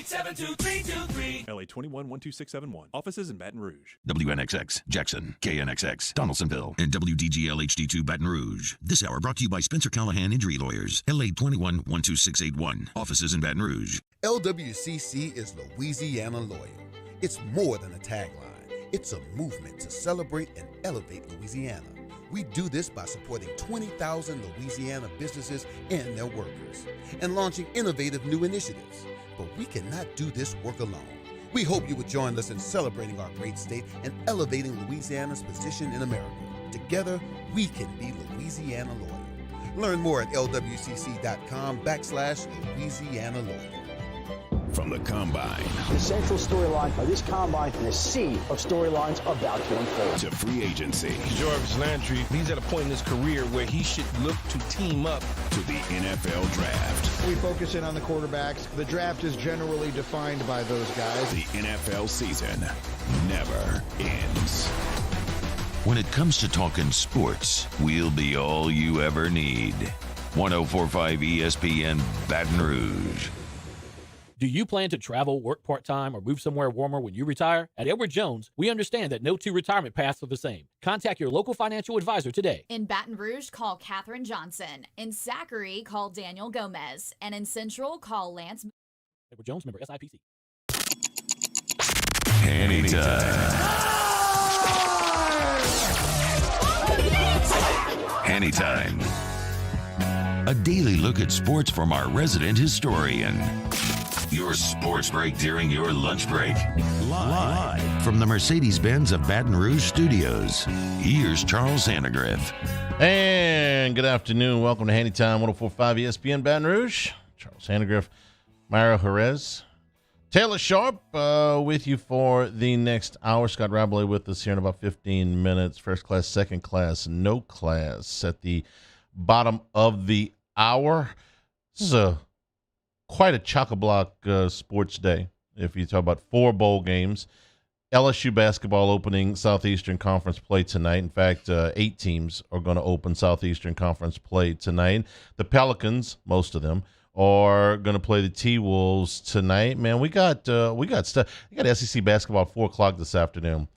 872-323. LA 21-12671. Offices in Baton Rouge. WNXX, Jackson, KNXX, Donaldsonville, and WDGL HD2 Baton Rouge. This hour brought to you by Spencer Callahan Injury Lawyers, LA 21-12681. Offices in Baton Rouge. LWCC is Louisiana Loyal. It's more than a tagline. It's a movement to celebrate and elevate Louisiana. We do this by supporting 20,000 Louisiana businesses and their workers, and launching innovative new initiatives. But we cannot do this work alone. We hope you would join us in celebrating our great state and elevating Louisiana's position in America. Together, we can be Louisiana Loyal. Learn more at lwcc.com/Louisiana Loyal. From the Combine The central storyline of this Combine and a sea of storylines about to unfold. to free agency Jarvis Landry, he's at a point in his career where he should look to team up. to the NFL Draft. We focus in on the quarterbacks. The draft is generally defined by those guys. The NFL season never ends. When it comes to talking sports, we'll be all you ever need. 104.5 ESPN Baton Rouge. Do you plan to travel, work part-time, or move somewhere warmer when you retire? At Edward Jones, we understand that no two retirement paths are the same. Contact your local financial advisor today. In Baton Rouge, call Katherine Johnson. In Zachary, call Daniel Gomez. And in Central, call Lance. Edward Jones, member SIPC. Hanny time. Hanny time. A daily look at sports from our resident historian. Your sports break during your lunch break. Live from the Mercedes-Benz of Baton Rouge studios. Here's Charles Sandegriff. And good afternoon. Welcome to Handy Time, 104.5 ESPN Baton Rouge. Charles Sandegriff, Myra Jerez, Taylor Sharp with you for the next hour. Scott Rabelais with us here in about 15 minutes. First class, second class, no class at the bottom of the hour. This is quite a chock-a-block sports day. If you talk about 4 bowl games, LSU basketball opening Southeastern Conference play tonight. In fact, 8 teams are going to open Southeastern Conference play tonight. The Pelicans, most of them, are going to play the T-Wolves tonight. Man, we got stuff. We got SEC basketball at 4:00 this afternoon.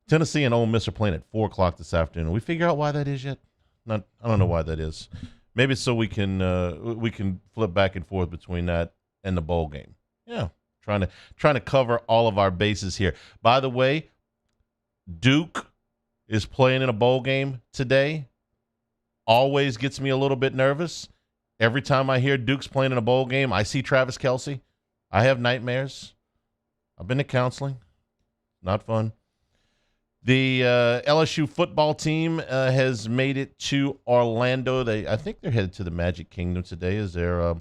Tennessee and Ole Miss are playing at 4:00 this afternoon. We figure out why that is yet? I don't know why that is. Maybe it's so we can flip back and forth between that and the bowl game. Yeah, trying to cover all of our bases here. By the way, Duke is playing in a bowl game today. Always gets me a little bit nervous. Every time I hear Duke's playing in a bowl game, I see Travis Kelce. I have nightmares. I've been to counseling. Not fun. The LSU football team has made it to Orlando. I think they're headed to the Magic Kingdom today. Is their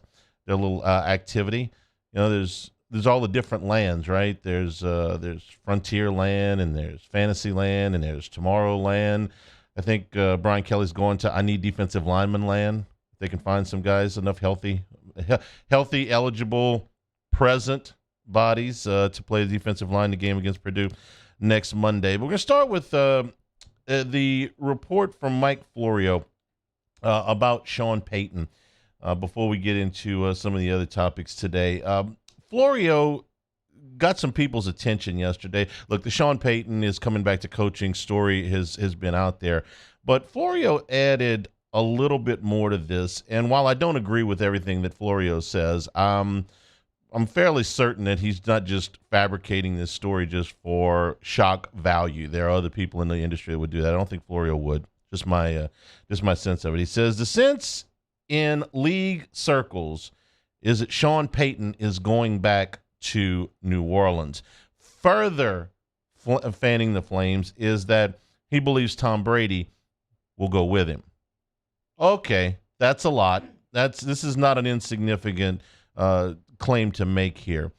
little activity? You know, there's all the different lands, right? There's Frontier Land, and there's Fantasy Land, and there's Tomorrowland. I think Brian Kelly's going to I Need Defensive Lineman Land. If they can find some guys, enough healthy, eligible, present bodies to play the defensive line, the game against Purdue next Monday. But we're going to start with the report from Mike Florio about Sean Payton before we get into some of the other topics today. Florio got some people's attention yesterday. Look, the Sean Payton is coming back to coaching story has been out there. But Florio added a little bit more to this. And while I don't agree with everything that Florio says, I'm fairly certain that he's not just fabricating this story just for shock value. There are other people in the industry that would do that. I don't think Florio would. Just my sense of it. He says the sense in league circles is that Sean Payton is going back to New Orleans. Further fanning the flames is that he believes Tom Brady will go with him. Okay, that's a lot. This is not an insignificant claim to make here.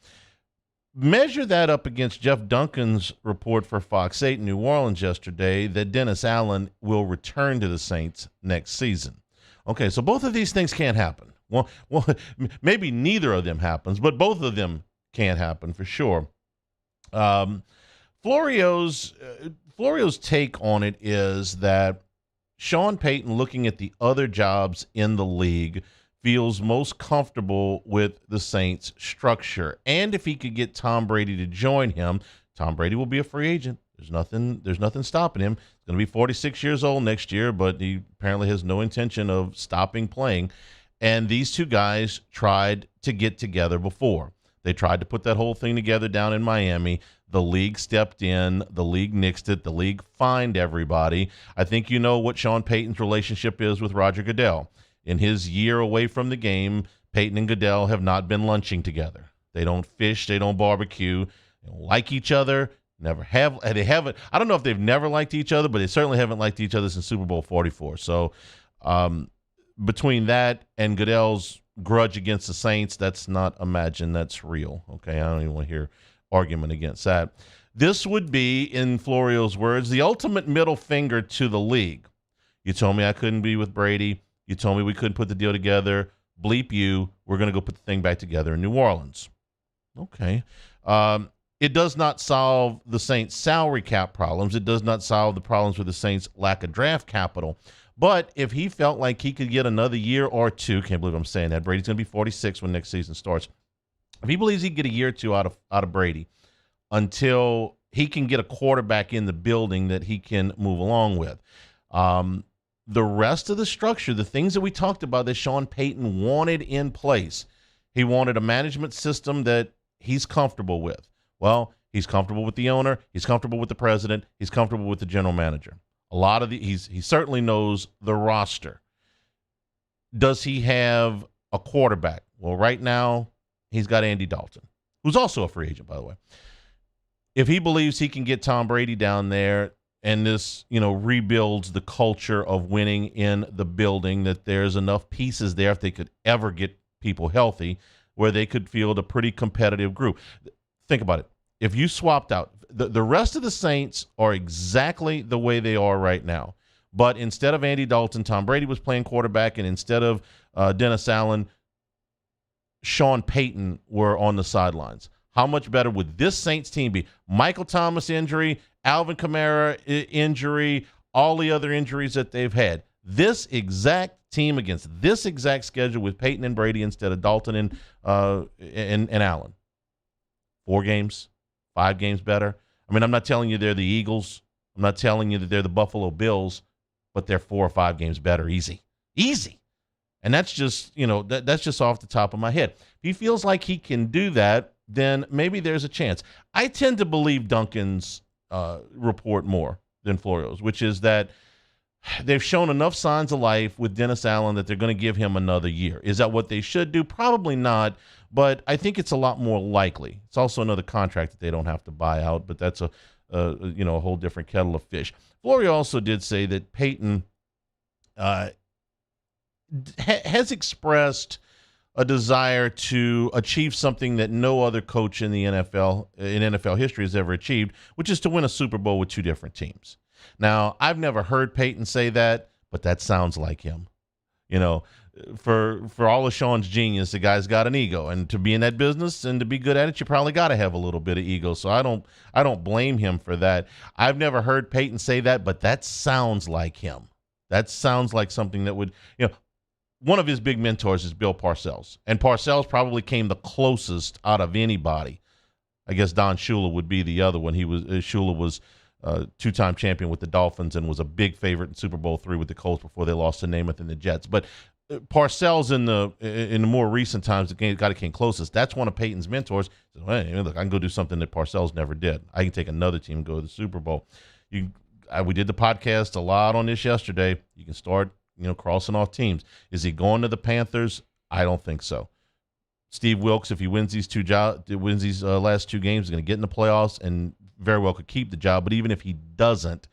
Measure that up against Jeff Duncan's report for Fox 8 in New Orleans yesterday that Dennis Allen will return to the Saints next season. Okay, so both of these things can't happen. Well, maybe neither of them happens, but both of them can't happen for sure. Florio's take on it is that Sean Payton, looking at the other jobs in the league, feels most comfortable with the Saints structure. And if he could get Tom Brady to join him, Tom Brady will be a free agent. There's nothing stopping him. He's going to be 46 years old next year, but he apparently has no intention of stopping playing. And these two guys tried to get together before. They tried to put that whole thing together down in Miami. The league stepped in. The league nixed it. The league fined everybody. I think you know what Sean Payton's relationship is with Roger Goodell. In his year away from the game, Peyton and Goodell have not been lunching together. They don't fish. They don't barbecue. They don't like each other. Never have. They haven't. I don't know if they've never liked each other, but they certainly haven't liked each other since Super Bowl 44. So between that and Goodell's grudge against the Saints, that's not imagined. That's real. Okay, I don't even want to hear argument against that. This would be, in Florio's words, the ultimate middle finger to the league. You told me I couldn't be with Brady. You told me we couldn't put the deal together. Bleep you. We're going to go put the thing back together in New Orleans. Okay. It does not solve the Saints' salary cap problems. It does not solve the problems with the Saints' lack of draft capital. But if he felt like he could get another year or two, can't believe I'm saying that. Brady's going to be 46 when next season starts. If he believes he can get a year or two out of Brady until he can get a quarterback in the building that he can move along with. The rest of the structure, the things that we talked about that Sean Payton wanted in place, he wanted a management system that he's comfortable with. Well, he's comfortable with the owner. He's comfortable with the president. He's comfortable with the general manager. A lot of he certainly knows the roster. Does he have a quarterback? Well, right now he's got Andy Dalton, who's also a free agent, by the way. If he believes he can get Tom Brady down there and this, rebuilds the culture of winning in the building, that there's enough pieces there if they could ever get people healthy where they could field a pretty competitive group. Think about it. If you swapped out, the rest of the Saints are exactly the way they are right now. But instead of Andy Dalton, Tom Brady was playing quarterback, and instead of Dennis Allen, Sean Payton were on the sidelines. How much better would this Saints team be? Michael Thomas injury, Alvin Kamara injury, all the other injuries that they've had. This exact team against this exact schedule with Payton and Brady instead of Dalton and Allen. 4 games, 5 games better. I mean, I'm not telling you they're the Eagles. I'm not telling you that they're the Buffalo Bills, but they're 4 or 5 games better. Easy. And that's just, that's just off the top of my head. If he feels like he can do that, then maybe there's a chance. I tend to believe Duncan's report more than Florio's, which is that they've shown enough signs of life with Dennis Allen that they're going to give him another year. Is that what they should do? Probably not, but I think it's a lot more likely. It's also another contract that they don't have to buy out, but that's a whole different kettle of fish. Florio also did say that Payton has expressed a desire to achieve something that no other coach in the NFL, in NFL history, has ever achieved, which is to win a Super Bowl with 2 different teams. Now, I've never heard Payton say that, but that sounds like him. For all of Sean's genius, the guy's got an ego, and to be in that business and to be good at it, you probably got to have a little bit of ego. So I don't blame him for that. I've never heard Payton say that, but that sounds like him. That sounds like something that would, one of his big mentors is Bill Parcells, and Parcells probably came the closest out of anybody. I guess Don Shula would be the other one. Shula was 2-time champion with the Dolphins and was a big favorite in Super Bowl III with the Colts before they lost to Namath and the Jets. But Parcells in the more recent times, the guy that came closest, that's one of Peyton's mentors. So, hey, look, I can go do something that Parcells never did. I can take another team and go to the Super Bowl. We did the podcast a lot on this yesterday. You can start crossing off teams. Is he going to the Panthers? I don't think so. Steve Wilkes, if he wins these last 2 games, is going to get in the playoffs and very well could keep the job. But even if he doesn't,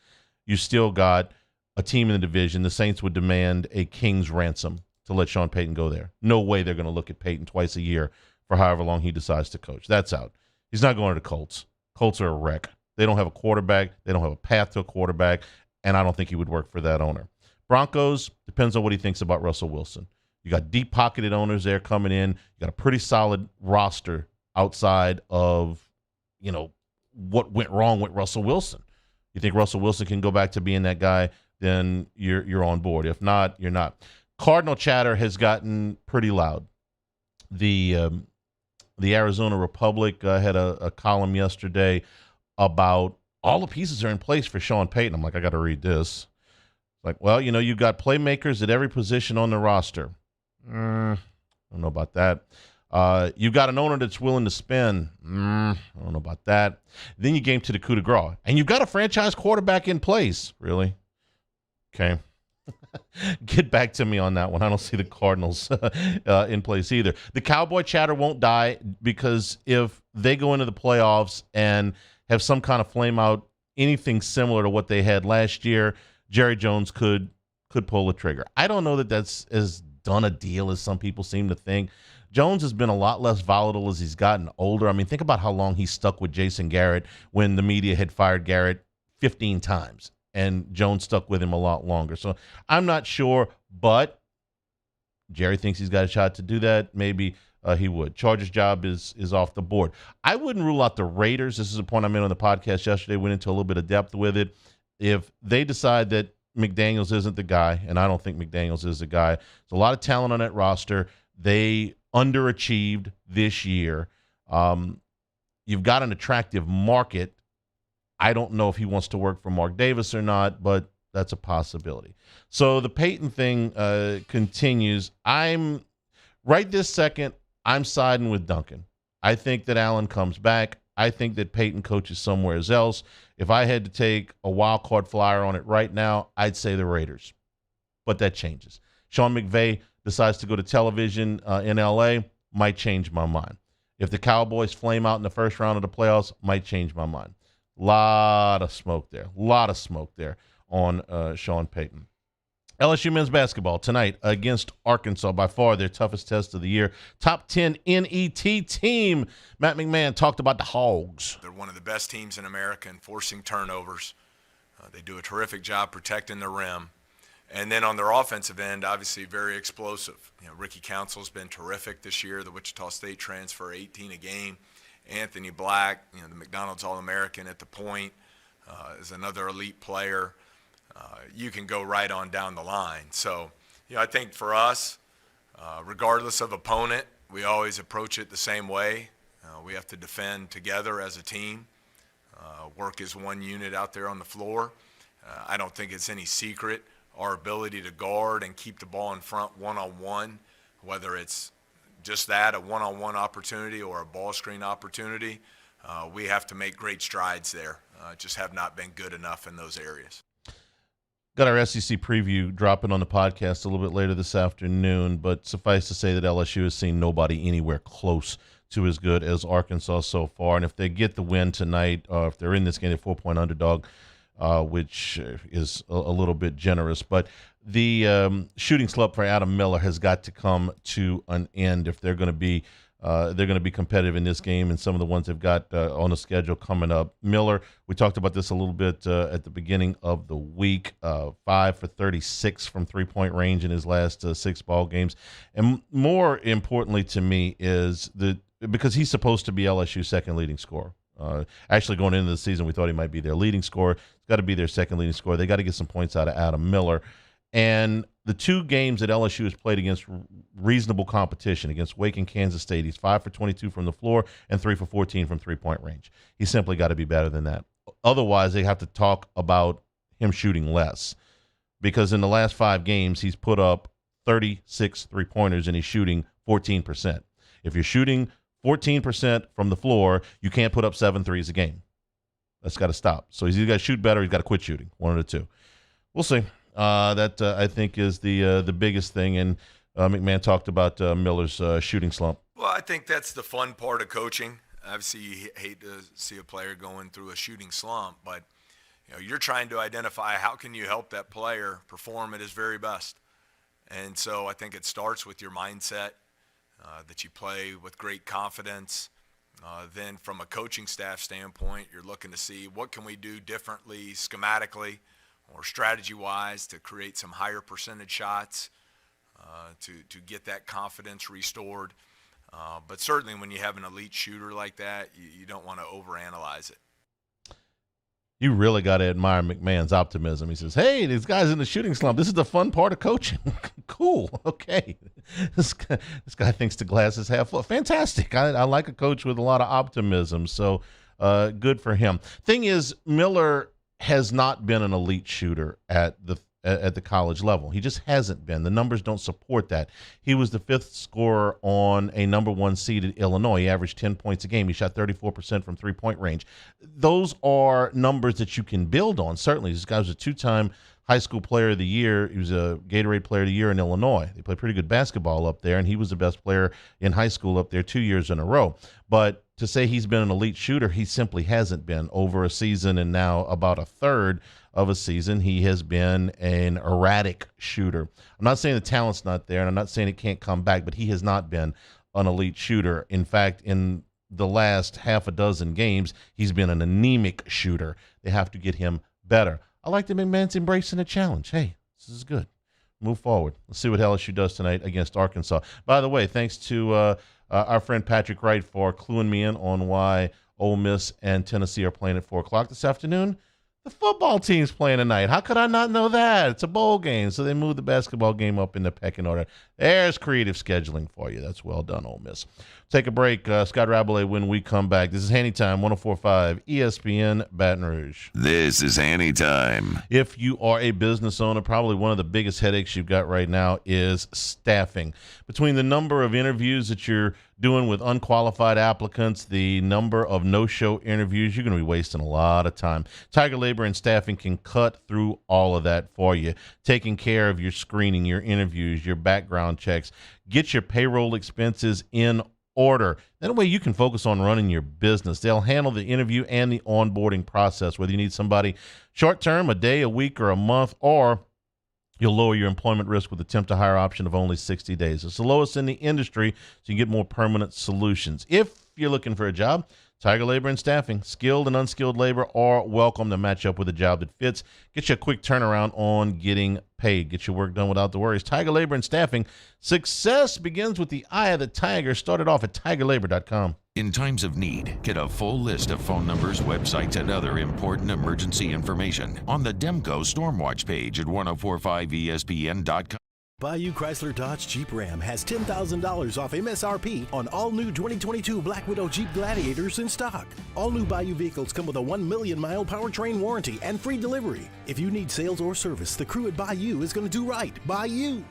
you still got a team in the division. The Saints would demand a king's ransom to let Sean Payton go there. No way they're going to look at Payton twice a year for however long he decides to coach. That's out. He's not going to the Colts. Colts are a wreck. They don't have a quarterback. They don't have a path to a quarterback, and I don't think he would work for that owner. Broncos, depends on what he thinks about Russell Wilson. You got deep-pocketed owners there coming in. You got a pretty solid roster outside of, what went wrong with Russell Wilson. You think Russell Wilson can go back to being that guy, then you're on board. If not, you're not. Cardinal chatter has gotten pretty loud. The Arizona Republic had a column yesterday about all the pieces are in place for Sean Payton. I'm like, I got to read this. Like, well, you've got playmakers at every position on the roster. I don't know about that. You've got an owner that's willing to spend. I don't know about that. Then you came to the coup de grace. And you've got a franchise quarterback in place. Really? Okay. Get back to me on that one. I don't see the Cardinals in place either. The Cowboy chatter won't die because if they go into the playoffs and have some kind of flame out, anything similar to what they had last year, Jerry Jones could pull the trigger. I don't know that that's as done a deal as some people seem to think. Jones has been a lot less volatile as he's gotten older. I mean, think about how long he stuck with Jason Garrett when the media had fired Garrett 15 times, and Jones stuck with him a lot longer. So I'm not sure, but Jerry thinks he's got a shot to do that. Maybe he would. Chargers' job is off the board. I wouldn't rule out the Raiders. This is a point I made on the podcast yesterday. Went into a little bit of depth with it. If they decide that McDaniels isn't the guy, and I don't think McDaniels is the guy, there's a lot of talent on that roster. They underachieved this year. You've got an attractive market. I don't know if he wants to work for Mark Davis or not, but that's a possibility. So the Peyton thing continues. Right this second, I'm siding with Duncan. I think that Allen comes back. I think that Peyton coaches somewhere else. If I had to take a wild card flyer on it right now, I'd say the Raiders. But that changes. Sean McVay decides to go to television in L.A., might change my mind. If the Cowboys flame out in the first round of the playoffs, might change my mind. Lot of smoke there on Sean Payton. LSU men's basketball tonight against Arkansas, by far their toughest test of the year. Top 10 NET team. Matt McMahon talked about the Hogs. They're one of the best teams in America in forcing turnovers. They do a terrific job protecting the rim. And then on their offensive end, obviously very explosive. Ricky Council's been terrific this year, the Wichita State transfer, 18 a game. Anthony Black, the McDonald's All-American at the point, is another elite player. You can go right on down the line. So, I think for us, regardless of opponent, we always approach it the same way. We have to defend together as a team, work as one unit out there on the floor. I don't think it's any secret our ability to guard and keep the ball in front one-on-one, whether it's just that, a one-on-one opportunity or a ball screen opportunity. We have to make great strides there. Just have not been good enough in those areas. Got our SEC preview dropping on the podcast a little bit later this afternoon, but suffice to say that LSU has seen nobody anywhere close to as good as Arkansas so far. And if they get the win tonight, if they're in this game, they're 4-point underdog, which is a little bit generous. But the shooting slump for Adam Miller has got to come to an end if they're going to be competitive in this game and some of the ones they've got on the schedule coming up. Miller, we talked about this a little bit at the beginning of the week, 5 for 36 from three-point range in his last 6 ball games. And more importantly to me is because he's supposed to be LSU's second leading scorer. Actually, going into the season, we thought he might be their leading scorer. He's got to be their second leading scorer. They got to get some points out of Adam Miller. And the 2 games that LSU has played against reasonable competition, against Wake and Kansas State, he's 5 for 22 from the floor and 3 for 14 from three-point range. He's simply got to be better than that. Otherwise, they have to talk about him shooting less, because in the last 5 games, he's put up 36 three-pointers and he's shooting 14%. If you're shooting 14% from the floor, you can't put up 7 threes a game. That's got to stop. So he's either got to shoot better or he's got to quit shooting. One of the two. We'll see. That I think is the biggest thing. And McMahon talked about Miller's shooting slump. Well, I think that's the fun part of coaching. Obviously, you hate to see a player going through a shooting slump, but you're trying to identify how can you help that player perform at his very best. And so I think it starts with your mindset, that you play with great confidence. Then from a coaching staff standpoint, you're looking to see what can we do differently schematically or strategy-wise to create some higher percentage shots, to get that confidence restored. But certainly when you have an elite shooter like that, you don't want to overanalyze it. You really got to admire McMahon's optimism. He says, hey, these guys in the shooting slump, this is the fun part of coaching. Cool. Okay. This guy thinks the glass is half full. Fantastic. I like a coach with a lot of optimism. So good for him. Thing is, Miller has not been an elite shooter at the college level. He just hasn't been. The numbers don't support that. He was the fifth scorer on a number one seeded Illinois. He averaged 10 points a game. He shot 34% from three-point range. Those are numbers that you can build on. Certainly, this guy was a two-time high school player of the year. He was a Gatorade player of the year in Illinois. They play pretty good basketball up there, and he was the best player in high school up there 2 years in a row. But to say he's been an elite shooter, he simply hasn't been. Over a season and now about a third of a season, he has been an erratic shooter. I'm not saying the talent's not there, and I'm not saying it can't come back, but he has not been an elite shooter. In fact, in the last half a dozen games, he's been an anemic shooter. They have to get him better. I like that McMahon's embracing a challenge. Hey, this is good. Move forward. Let's see what LSU does tonight against Arkansas. By the way, thanks to our friend Patrick Wright for cluing me in on why Ole Miss and Tennessee are playing at 4 o'clock this afternoon. The football team's playing tonight. How could I not know that? It's a bowl game, so they moved the basketball game up in the pecking order. There's creative scheduling for you. That's well done, Ole Miss. Take a break. Scott Rabelais when we come back. This is Hanny Time, 104.5 ESPN Baton Rouge. This is Hanny Time. If you are a business owner, probably one of the biggest headaches you've got right now is staffing. Between the number of interviews that you're doing with unqualified applicants, the number of no-show interviews, you're going to be wasting a lot of time. Tiger Labor and Staffing can cut through all of that for you, taking care of your screening, your interviews, your background checks. Get your payroll expenses in order. That way you can focus on running your business. They'll handle the interview and the onboarding process, whether you need somebody short-term, a day, a week, or a month, or you'll lower your employment risk with a temp to hire option of only 60 days. It's the lowest in the industry, so you get more permanent solutions. If you're looking for a job, Tiger Labor and Staffing, skilled and unskilled labor are welcome to match up with a job that fits. Get you a quick turnaround on getting paid. Get your work done without the worries. Tiger Labor and Staffing. Success begins with the eye of the tiger. Started off at tigerlabor.com. In times of need, get a full list of phone numbers, websites, and other important emergency information on the Demco Stormwatch page at 1045ESPN.com. Bayou Chrysler Dodge Jeep Ram has $10,000 off MSRP on all new 2022 Black Widow Jeep Gladiators in stock. All new Bayou vehicles come with a 1 million mile powertrain warranty and free delivery. If you need sales or service, the crew at Bayou is going to do right by you.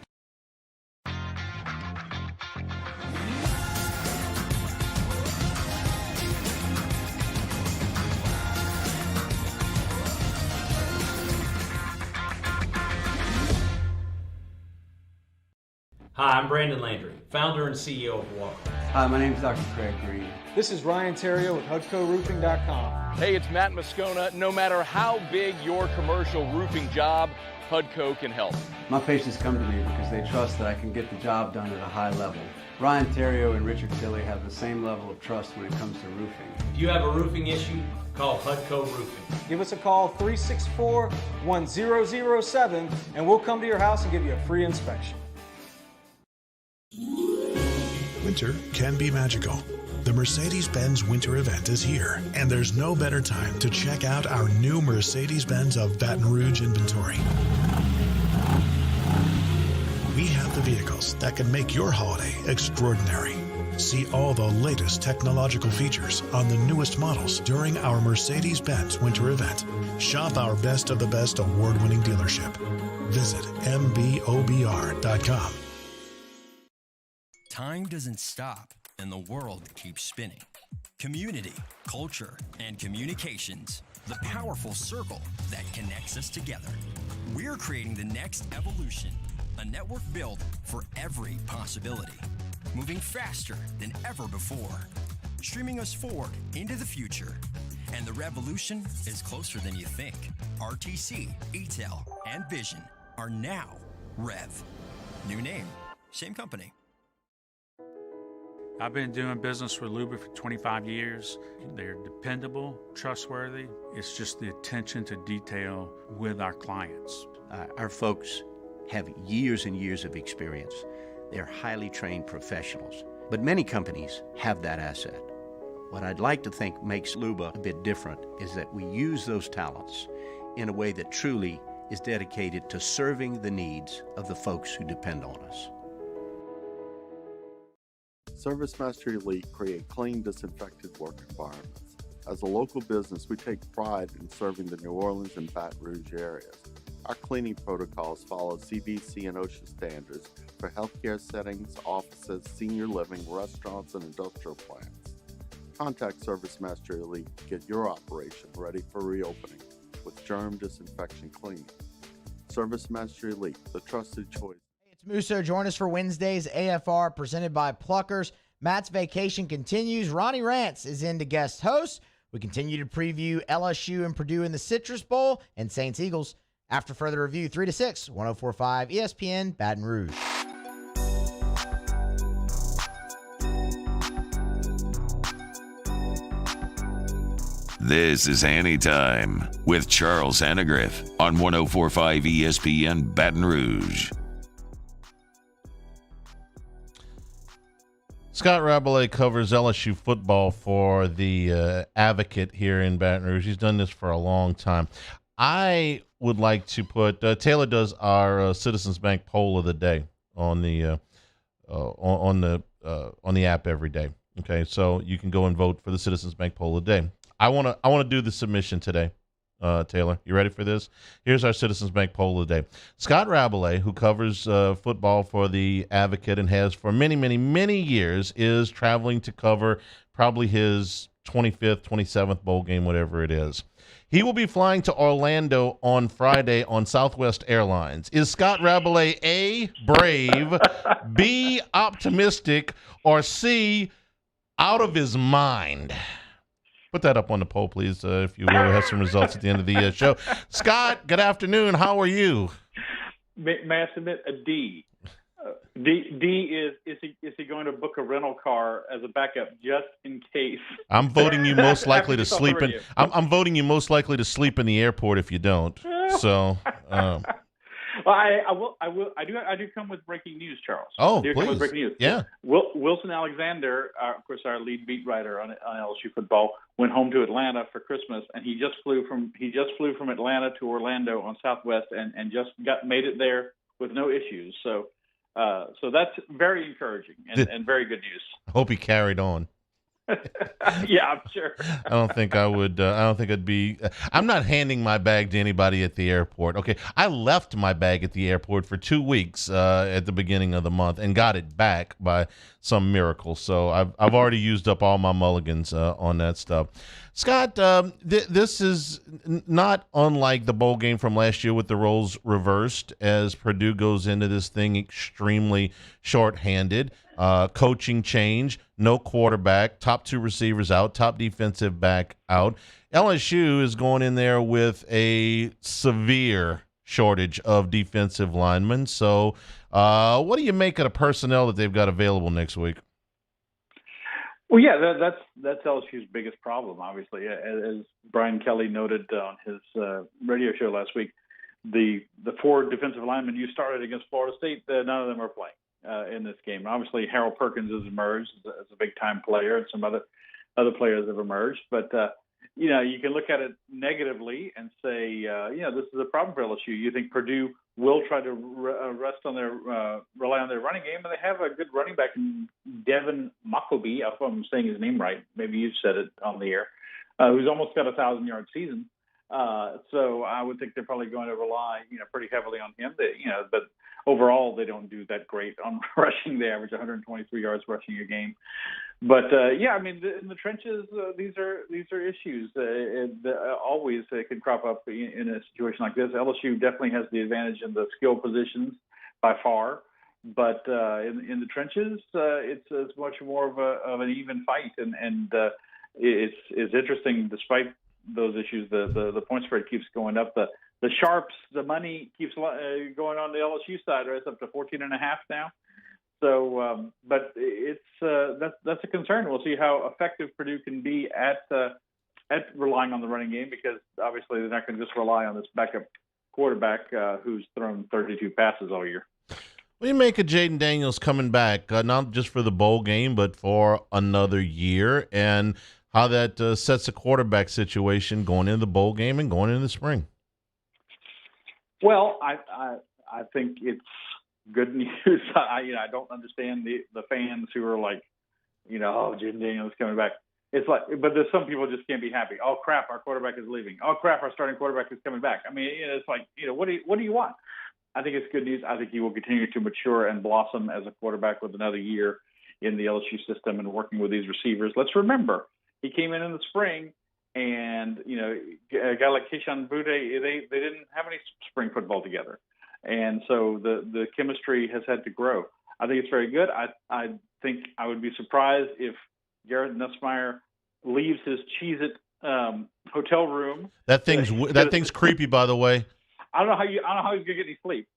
Hi, I'm Brandon Landry, founder and CEO of Walker. Hi, my name is Dr. Craig Green. This is Ryan Terrio with HUDCORoofing.com. Hey, it's Matt Moscona. No matter how big your commercial roofing job, HUDCO can help. My patients come to me because they trust that I can get the job done at a high level. Ryan Terrio and Richard Tilley have the same level of trust when it comes to roofing. If you have a roofing issue, call HUDCO Roofing. Give us a call, 364-1007, and we'll come to your house and give you a free inspection. Winter can be magical. The Mercedes-Benz Winter Event is here, and there's no better time to check out our new Mercedes-Benz of Baton Rouge inventory. We have the vehicles that can make your holiday extraordinary. See all the latest technological features on the newest models during our Mercedes-Benz Winter Event. Shop our best of the best award-winning dealership. Visit mbobr.com. Time doesn't stop, and the world keeps spinning. Community, culture, and communications, the powerful circle that connects us together. We're creating the next evolution, a network built for every possibility, moving faster than ever before, streaming us forward into the future. And the revolution is closer than you think. RTC, ETEL, and Vision are now Rev. New name, same company. I've been doing business with Luba for 25 years. They're dependable, trustworthy. It's just the attention to detail with our clients. Our folks have years and years of experience. They're highly trained professionals. But many companies have that asset. What I'd like to think makes Luba a bit different is that we use those talents in a way that truly is dedicated to serving the needs of the folks who depend on us. ServiceMaster Elite create clean, disinfected work environments. As a local business, we take pride in serving the New Orleans and Baton Rouge areas. Our cleaning protocols follow CDC and OSHA standards for healthcare settings, offices, senior living, restaurants, and industrial plants. Contact ServiceMaster Elite to get your operation ready for reopening with germ disinfection cleaning. ServiceMaster Elite, the trusted choice. It's Musso. Join us for Wednesday's AFR presented by Pluckers. Matt's vacation continues. Ronnie Rance is in to guest host. We continue to preview LSU and Purdue in the Citrus Bowl and Saints Eagles. After further review, 3 to 6, 104.5 ESPN, Baton Rouge. This is Hanny Time with Charles Annegriff on 104.5 ESPN Baton Rouge. Scott Rabelais covers LSU football for the Advocate here in Baton Rouge. He's done this for a long time. I would like to put Taylor does our Citizens Bank poll of the day on the app every day. Okay, so you can go and vote for the Citizens Bank poll of the day. I want to do the submission today. Taylor, you ready for this? Here's our Citizens Bank poll of the day. Scott Rabelais, who covers football for the Advocate and has for many, many, many years, is traveling to cover probably his 25th, 27th bowl game, whatever it is. He will be flying to Orlando on Friday on Southwest Airlines. Is Scott Rabelais A, brave, B, optimistic, or C, out of his mind? Put that up on the poll, please, if you will. We'll have some results at the end of the show. Scott, good afternoon. How are you? May I submit a D? D is he going to book a rental car as a backup just in case? I'm voting you most likely to sleep in. I'm voting you most likely to sleep in the airport if you don't. So. Well, I do come with breaking news, Charles. Oh, I do please. come with breaking news. Yeah. Wilson Alexander, of course, our lead beat writer on LSU football, went home to Atlanta for Christmas, and he just flew from Atlanta to Orlando on Southwest, and just made it there with no issues. So that's very encouraging and very good news. I hope he carried on. Yeah, I'm sure. I don't think I would. I don't think I'd be. I'm not handing my bag to anybody at the airport. Okay, I left my bag at the airport for 2 weeks at the beginning of the month and got it back by some miracle. So I've already used up all my mulligans on that stuff. Scott, this is not unlike the bowl game from last year with the roles reversed as Purdue goes into this thing extremely shorthanded. Coaching change, no quarterback, top 2 receivers out, top defensive back out. LSU is going in there with a severe shortage of defensive linemen. So what do you make of the personnel that they've got available next week? Well, yeah, that's LSU's biggest problem, obviously. As Brian Kelly noted on his radio show last week, the 4 defensive linemen you started against Florida State, none of them are playing in this game. Obviously, Harold Perkins has emerged as a big-time player, and some other players have emerged. But, you can look at it negatively and say, this is a problem for LSU. You think Purdue will try to rely on their running game, and they have a good running back in Devin Makobi, if I'm saying his name right. Maybe you said it on the air, who's almost got a 1,000-yard season. So I would think they're probably going to rely, pretty heavily on him. But overall, they don't do that great on rushing. They average 123 yards rushing a game. But in the trenches, these are issues. Always can crop up in a situation like this. LSU definitely has the advantage in the skill positions by far. But in the trenches, it's as much more of an even fight, and it's interesting. Despite those issues, the point spread keeps going up. The sharps, the money keeps going on the LSU side. Right? It's up to 14.5 now. So, but it's that's a concern. We'll see how effective Purdue can be at relying on the running game, because obviously they're not going to just rely on this backup quarterback who's thrown 32 passes all year. What do you make of Jaden Daniels coming back, not just for the bowl game, but for another year? And how that sets the quarterback situation going into the bowl game and going into the spring. Well, I think it's good news. I don't understand the fans who are like, oh, Jaden Daniels is coming back. It's like, but there's some people just can't be happy. Oh crap, our quarterback is leaving. Oh crap, our starting quarterback is coming back. I mean, it's like, what do you want? I think it's good news. I think he will continue to mature and blossom as a quarterback with another year in the LSU system and working with these receivers. Let's remember, he came in the spring, and a guy like Keyshawn Boutte, they didn't have any spring football together, and so the chemistry has had to grow. I think it's very good. I think I would be surprised if Garrett Nussmeier leaves his Cheez-It hotel room. That thing's creepy, by the way. I don't know how he's gonna get any sleep.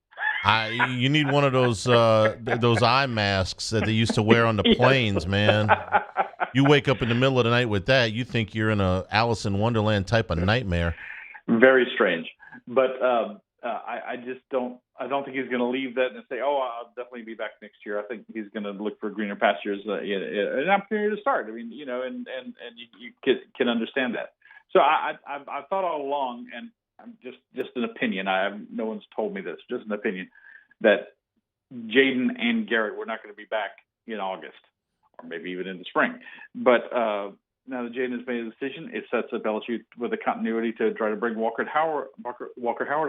You need one of those eye masks that they used to wear on the planes, man. You wake up in the middle of the night with that, you think you're in a Alice in Wonderland type of nightmare. Very strange, but I just don't. I don't think he's going to leave that and say, "Oh, I'll definitely be back next year." I think he's going to look for greener pastures, an opportunity to start. I mean, and you can understand that. So I've thought all along, and I'm just an opinion. No one's told me this. Just an opinion that Jaden and Garrett were not going to be back in August, or maybe even in the spring. But now that Jaden has made a decision, it sets up LSU with a continuity to try to bring Walker Howard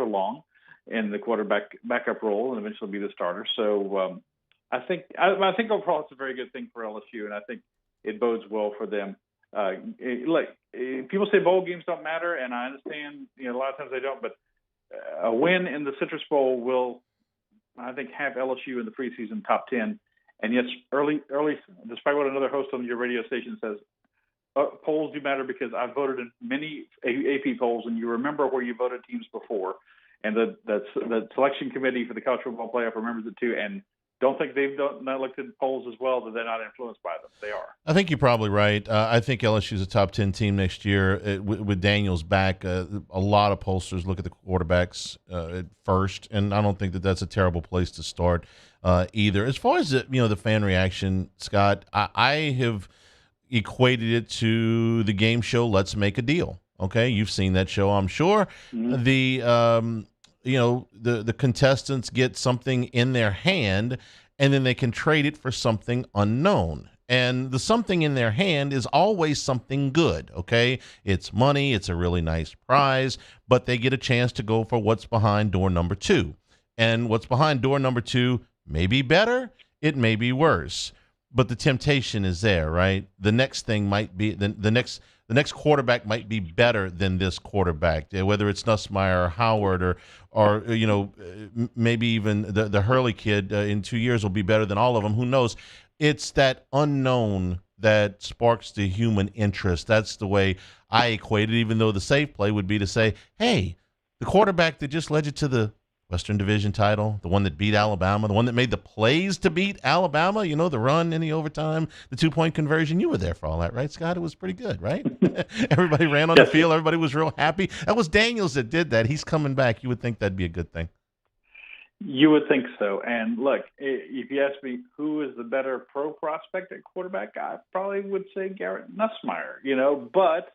along in the backup role and eventually be the starter. So I think overall it's a very good thing for LSU, and I think it bodes well for them. People say bowl games don't matter, and I understand, a lot of times they don't, but a win in the Citrus Bowl will, I think, have LSU in the preseason top 10. And yes, early, despite what another host on your radio station says, polls do matter, because I've voted in many AP polls, and you remember where you voted teams before. And the selection committee for the college football playoff remembers it too, and don't think they've not looked at polls as well, that they're not influenced by them. They are. I think you're probably right. I think LSU's a top 10 team next year with Daniels back. A lot of pollsters look at the quarterbacks at first, and I don't think that that's a terrible place to start either. As far as the fan reaction, Scott, I have equated it to the game show Let's Make a Deal. Okay, you've seen that show, I'm sure. Mm-hmm. The contestants get something in their hand, and then they can trade it for something unknown. And the something in their hand is always something good, okay? It's money, it's a really nice prize, but they get a chance to go for what's behind door number 2. And what's behind door number 2 may be better, it may be worse, but the temptation is there, right? The next thing might be the next quarterback might be better than this quarterback, whether it's Nussmeier or Howard or maybe even the Hurley kid in 2 years will be better than all of them. Who knows? It's that unknown that sparks the human interest. That's the way I equate it, even though the safe play would be to say, hey, the quarterback that just led you to the Western Division title, the one that beat Alabama, the one that made the plays to beat Alabama, the run in the overtime, the 2-point conversion. You were there for all that, right, Scott? It was pretty good, right? Everybody ran on the field. Everybody was real happy. That was Daniels that did that. He's coming back. You would think that'd be a good thing. You would think so. And look, if you ask me who is the better pro prospect at quarterback, I probably would say Garrett Nussmeier, but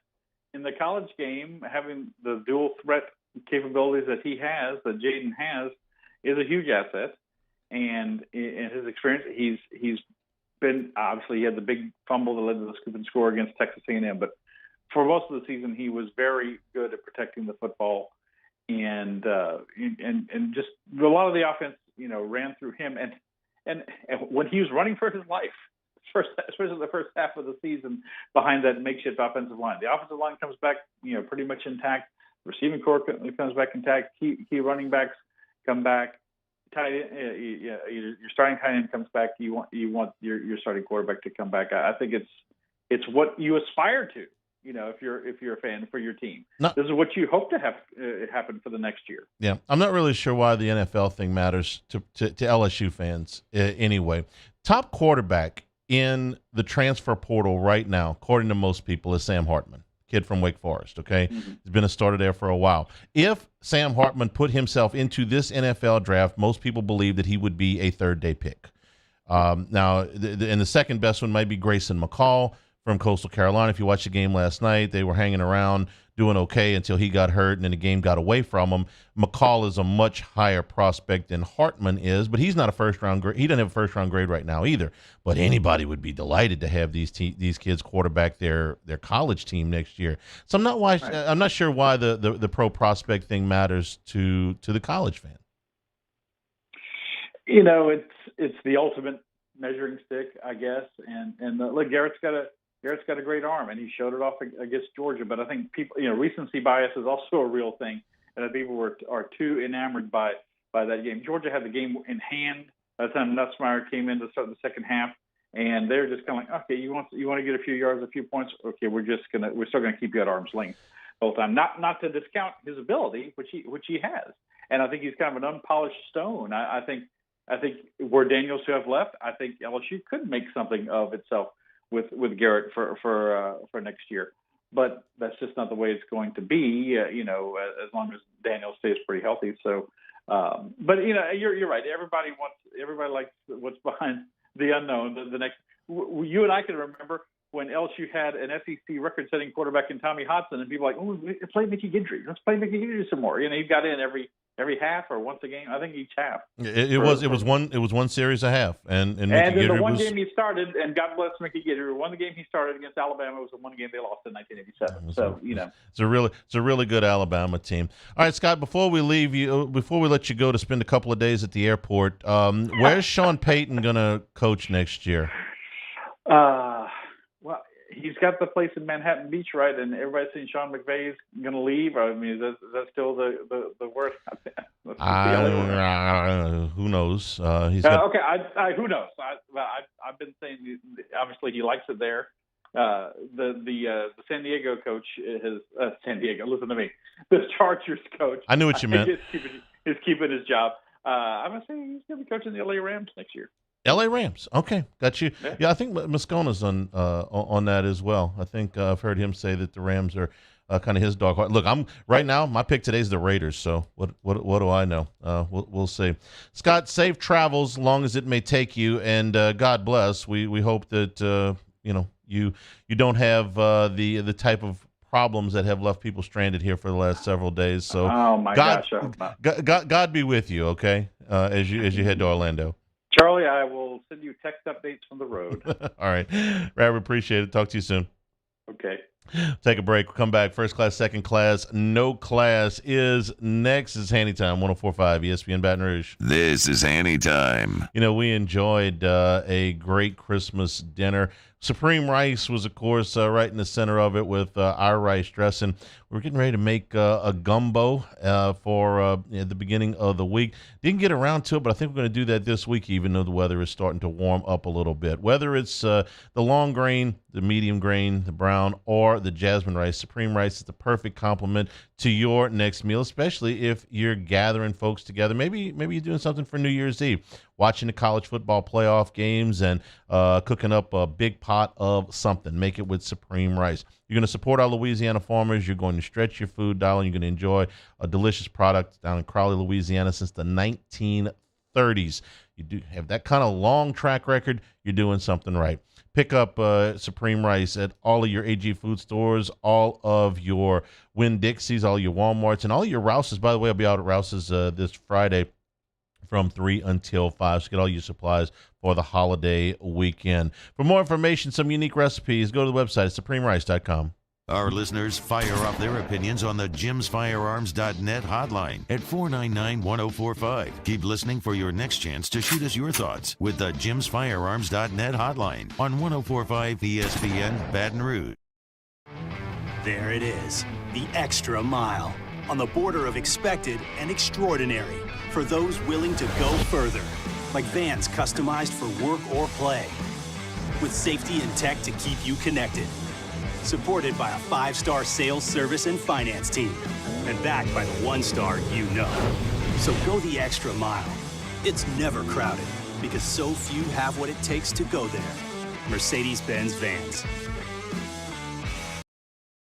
in the college game, having the dual threat capabilities that he has, that Jaden has, is a huge asset. And in his experience, he's been, obviously he had the big fumble that led to the scoop and score against Texas A&M, but for most of the season he was very good at protecting the football, and just a lot of the offense ran through him, and when he was running for his life, especially the first half of the season behind that makeshift offensive line. The offensive line comes back pretty much intact. Receiving core comes back intact. Key running backs come back. Your starting tight end comes back. You want your starting quarterback to come back. I think it's what you aspire to. If you're a fan for your team, this is what you hope to have happen for the next year. Yeah, I'm not really sure why the NFL thing matters to LSU fans anyway. Top quarterback in the transfer portal right now, according to most people, is Sam Hartman. Kid from Wake Forest, okay? Mm-hmm. He's been a starter there for a while. If Sam Hartman put himself into this NFL draft, most people believe that he would be a third-day pick. Now, and the second best one might be Grayson McCall from Coastal Carolina. If you watched the game last night, they were hanging around doing okay until he got hurt, and then the game got away from him. McCall is a much higher prospect than Hartman is, but he's not a first-round grade. He doesn't have a first-round grade right now either. But anybody would be delighted to have these kids quarterback their college team next year. So I'm not sure why the pro prospect thing matters to the college fan. You know, it's the ultimate measuring stick, I guess. And look, Garrett's got a great arm, and he showed it off against Georgia. But I think people, recency bias is also a real thing, and people are too enamored by that game. Georgia had the game in hand by the time Nussmeier came in to start the second half, and they're just kind of like, okay, you want to get a few yards, a few points, okay, we're still gonna keep you at arm's length the whole time. Not to discount his ability, which he has, and I think he's kind of an unpolished stone. I think where Daniels to have left, I think LSU could make something of itself with Garrett for next year, but that's just not the way it's going to be. As long as Daniels stays pretty healthy. So, but you're right. Everybody likes what's behind the unknown. The next, you and I can remember when LSU had an SEC record-setting quarterback in Tommy Hodson, and people were like, oh, let's play Mickey Guidry. Let's play Mickey Guidry some more. He got in every half or once a game. I think each half. It was one series a half, and then the one game he started, and God bless Mickey Guidry, won the game he started against Alabama. It was the one game they lost in 1987. So it's a really good Alabama team. All right, Scott. Before we let you go to spend a couple of days at the airport, where's Sean Payton gonna coach next year? Well, he's got the place in Manhattan Beach, right? And everybody's saying Sean McVay's going to leave. I mean, is that still the worst? Who knows? Okay, who knows? I've been saying obviously he likes it there. The San Diego coach is San Diego. Listen to me. The Chargers coach. I knew what you meant. Is keeping his job. I'm going to say he's going to be coaching the LA Rams next year. LA Rams. Okay, got you. Yeah, I think Moscona's on that as well. I think I've heard him say that the Rams are kind of his dog. Look, right now. My pick today is the Raiders. So what do I know? We'll see. Scott, safe travels, long as it may take you, and God bless. We hope that you don't have the type of problems that have left people stranded here for the last several days. So God be with you. Okay, as you head to Orlando. Charlie, I will send you text updates from the road. All right. Robert, appreciate it. Talk to you soon. Okay. Take a break. We'll come back. First class, second class, no class is next. This is Hanny Time, 104.5 ESPN Baton Rouge. This is Hanny Time. We enjoyed a great Christmas dinner. Supreme rice was, of course, right in the center of it with our rice dressing. We're getting ready to make a gumbo for the beginning of the week. Didn't get around to it, but I think we're going to do that this week, even though the weather is starting to warm up a little bit. Whether it's the long grain, the medium grain, the brown, or the jasmine rice, Supreme rice is the perfect complement to your next meal, especially if you're gathering folks together. Maybe you're doing something for New Year's Eve, watching the college football playoff games and cooking up a big pot of something. Make it with Supreme rice. You're going to support our Louisiana farmers. You're going to stretch your food dollar. You're going to enjoy a delicious product down in Crowley, Louisiana since the 1930s. You do have that kind of long track record. You're doing something right. Pick up Supreme rice at all of your AG food stores, all of your Winn-Dixies, all your Walmarts, and all your Rouses. By the way, I'll be out at Rouses this Friday from 3 until 5. So get all your supplies for the holiday weekend. For more information, some unique recipes, go to the website at supremerice.com. Our listeners fire off their opinions on the jimsfirearms.net hotline at 499-1045. Keep listening for your next chance to shoot us your thoughts with the jimsfirearms.net hotline on 104.5 ESPN Baton Rouge. There it is, the extra mile, on the border of expected and extraordinary for those willing to go further, like vans customized for work or play, with safety and tech to keep you connected. Supported by a 5-star sales, service, and finance team. And backed by the 1-star you know. So go the extra mile. It's never crowded because so few have what it takes to go there. Mercedes-Benz Vans.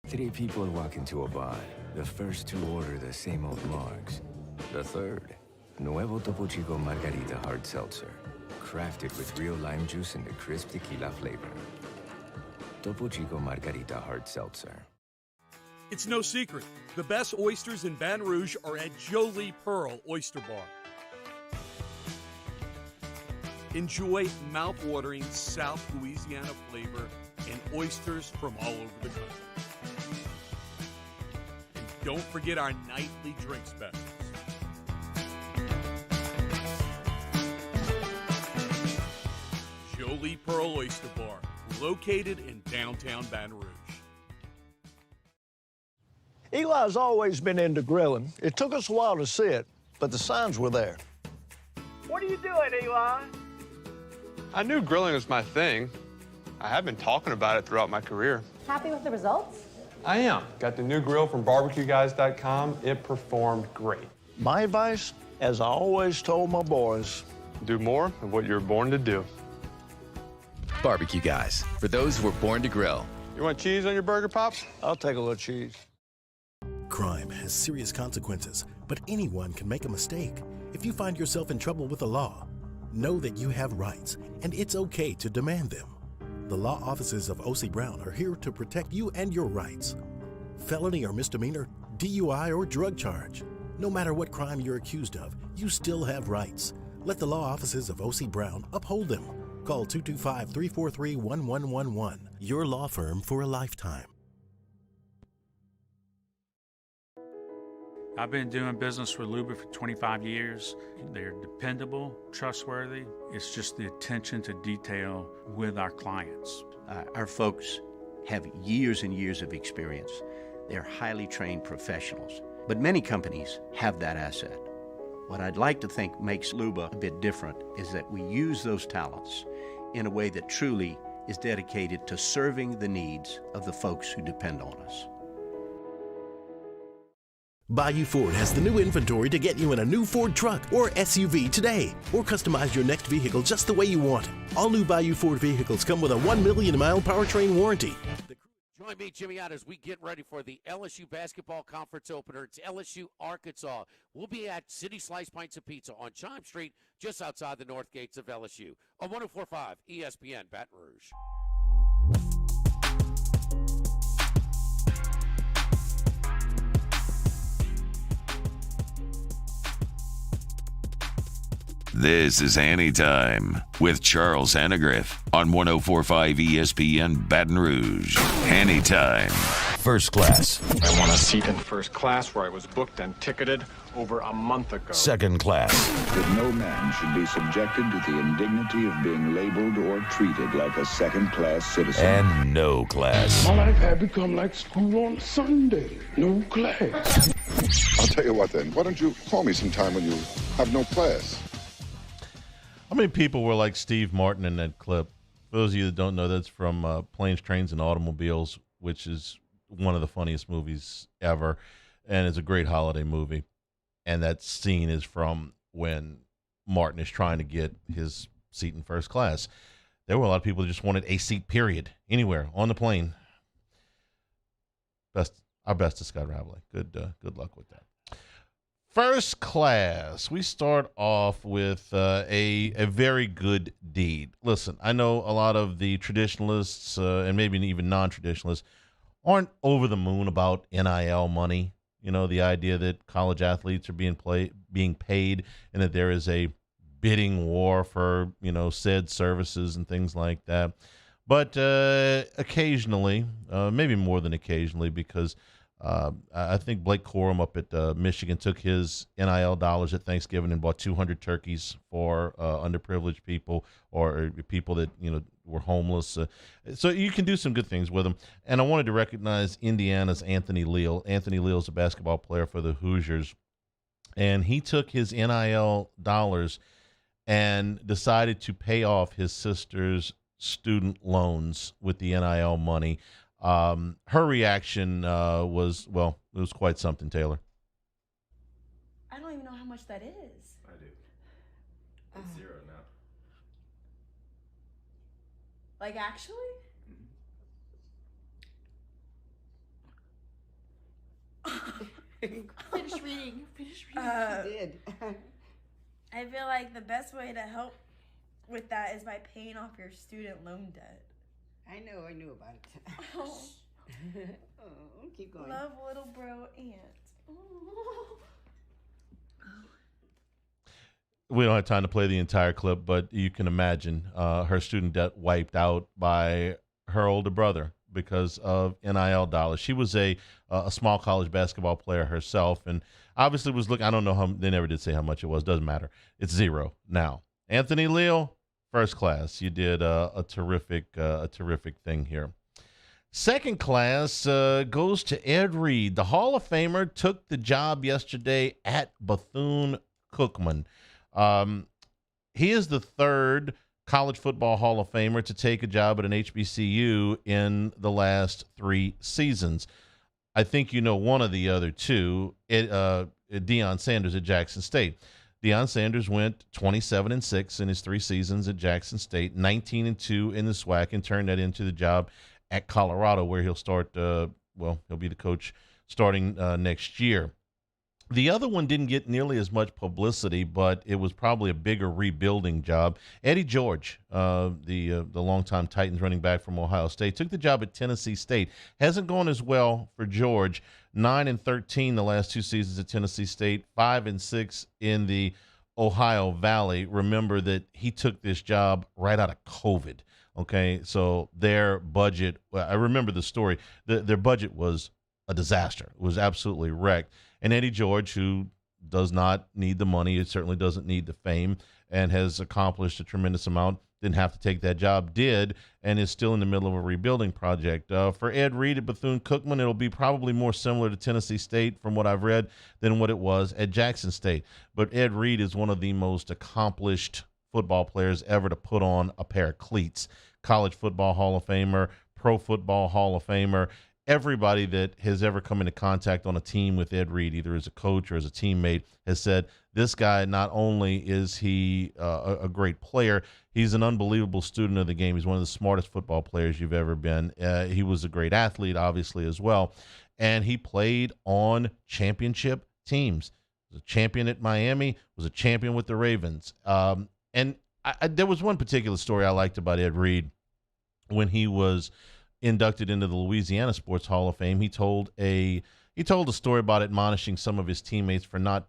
3 people walk into a bar. The first 2 order the same old margs. The third, Nuevo Topo Chico Margarita Hard Seltzer. Crafted with real lime juice and the crisp tequila flavor. Topo Chico Margarita Hard Seltzer. It's no secret. The best oysters in Baton Rouge are at Jolie Pearl Oyster Bar. Enjoy mouth-watering South Louisiana flavor and oysters from all over the country. And don't forget our nightly drink specials. Jolie Pearl Oyster Bar, located in downtown Baton Rouge. Eli's always been into grilling. It took us a while to see it, but the signs were there. What are you doing, Eli? I knew grilling was my thing. I have been talking about it throughout my career. Happy with the results? I am. Got the new grill from barbecueguys.com. It performed great. My advice, as I always told my boys, do more of what you were born to do. Barbecue Guys, for those who were born to grill. You want cheese on your burger, Pops? I'll take a little cheese. Crime has serious consequences, but anyone can make a mistake. If you find yourself in trouble with the law, know that you have rights, and it's okay to demand them. The law offices of O.C. Brown are here to protect you and your rights. Felony or misdemeanor, DUI or drug charge. No matter what crime you're accused of, you still have rights. Let the law offices of O.C. Brown uphold them. Call 225-343-1111. Your law firm for a lifetime. I've been doing business with Luba for 25 years. They're dependable, trustworthy. It's just the attention to detail with our clients. Our folks have years and years of experience. They're highly trained professionals. But many companies have that asset. What I'd like to think makes Luba a bit different is that we use those talents in a way that truly is dedicated to serving the needs of the folks who depend on us. Bayou Ford has the new inventory to get you in a new Ford truck or SUV today, or customize your next vehicle just the way you want it. All new Bayou Ford vehicles come with a 1 million mile powertrain warranty. Join me, Jimmy, out as we get ready for the LSU basketball conference opener. It's LSU Arkansas. We'll be at City Slice Pints and Pizza on Chime Street, just outside the north gates of LSU. On 104.5 ESPN Baton Rouge. This is Hanny Time with Charles Hannegriff on 104.5 ESPN Baton Rouge. Hanny Time. First class. I want a seat in first class where I was booked and ticketed over a month ago. Second class. That no man should be subjected to the indignity of being labeled or treated like a second-class citizen. And no class. My life had become like school on Sunday. No class. I'll tell you what then. Why don't you call me sometime when you have no class? How many people were like Steve Martin in that clip? For those of you that don't know, that's from Planes, Trains, and Automobiles, which is one of the funniest movies ever, and it's a great holiday movie. And that scene is from when Martin is trying to get his seat in first class. There were a lot of people who just wanted a seat, period, anywhere on the plane. Our best to Scott Ravely. Good luck with that. First class, we start off with a very good deed. Listen, I know a lot of the traditionalists and maybe even non-traditionalists aren't over the moon about NIL money. You know, the idea that college athletes are being paid and that there is a bidding war for, said services and things like that. But occasionally, maybe more than occasionally, because I think Blake Corum up at Michigan took his NIL dollars at Thanksgiving and bought 200 turkeys for underprivileged people or people that were homeless. So you can do some good things with them. And I wanted to recognize Indiana's Anthony Leal. Anthony Leal is a basketball player for the Hoosiers, and he took his NIL dollars and decided to pay off his sister's student loans with the NIL money. Her reaction was, it was quite something, Taylor. I don't even know how much that is. I do. It's zero now. Like, actually? Finish reading. Finish reading. She did. I feel like the best way to help with that is by paying off your student loan debt. I knew about it. Oh, Keep going. love little bro aunt. Oh. We don't have time to play the entire clip, but you can imagine her student debt wiped out by her older brother because of NIL dollars. She was a small college basketball player herself, and obviously was looking. I don't know how they never did say how much it was. Doesn't matter. It's zero now. Anthony Leal, first class. You did a terrific thing here. Second class goes to Ed Reed. The Hall of Famer took the job yesterday at Bethune-Cookman. He is the third college football Hall of Famer to take a job at an HBCU in the last 3 seasons. I think you know one of the other two, Deion Sanders at Jackson State. Deion Sanders went 27-6 in his 3 seasons at Jackson State, 19-2 in the SWAC, and turned that into the job at Colorado, where he'll start, he'll be the coach starting next year. The other one didn't get nearly as much publicity, but it was probably a bigger rebuilding job. Eddie George, the longtime Titans running back from Ohio State, took the job at Tennessee State. Hasn't gone as well for George. 9-13 the last 2 seasons at Tennessee State, 5-6 in the Ohio Valley. Remember that he took this job right out of COVID. Okay, so their budget, I remember the story, their budget was a disaster. It was absolutely wrecked. And Eddie George, who does not need the money, it certainly doesn't need the fame, and has accomplished a tremendous amount, didn't have to take that job, did, and is still in the middle of a rebuilding project. For Ed Reed at Bethune-Cookman, it'll be probably more similar to Tennessee State, from what I've read, than what it was at Jackson State. But Ed Reed is one of the most accomplished football players ever to put on a pair of cleats. College football Hall of Famer, Pro Football Hall of Famer. Everybody that has ever come into contact on a team with Ed Reed, either as a coach or as a teammate, has said this guy, not only is he a great player, he's an unbelievable student of the game. He's one of the smartest football players you've ever been. He was a great athlete, obviously, as well. And he played on championship teams. He was a champion at Miami, was a champion with the Ravens. And there was one particular story I liked about Ed Reed when he was inducted into the Louisiana Sports Hall of Fame. He told a story about admonishing some of his teammates for not